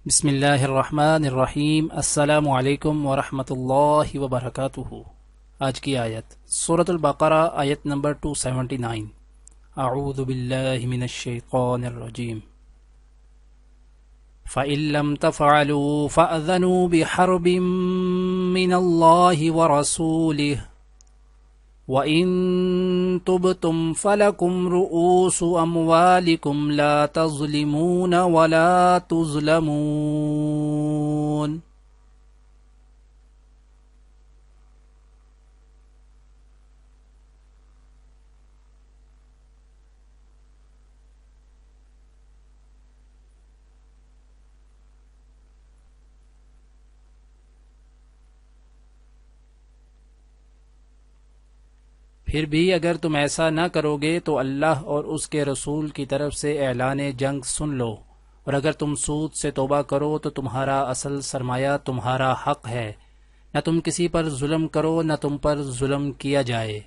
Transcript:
بسم اللہ الرحمن الرحیم۔ السلام علیکم ورحمۃ اللہ وبرکاتہ۔ آج کی آیت سورۃ البقرہ، آیت نمبر 279۔ اعوذ باللہ من الشیطان الرجیم۔ فَإِن لَّمْ تَفْعَلُوا فَأْذَنُوا بِحَرْبٍ مِّنَ اللَّهِ وَرَسُولِهِ وَإِن تُبْتُمْ فَلَكُمْ رُءُوسُ أَمْوَالِكُمْ لَا تَظْلِمُونَ وَلَا تُظْلَمُونَ۔ پھر بھی اگر تم ایسا نہ کرو گے تو اللہ اور اس کے رسول کی طرف سے اعلان جنگ سن لو، اور اگر تم سود سے توبہ کرو تو تمہارا اصل سرمایہ تمہارا حق ہے، نہ تم کسی پر ظلم کرو نہ تم پر ظلم کیا جائے۔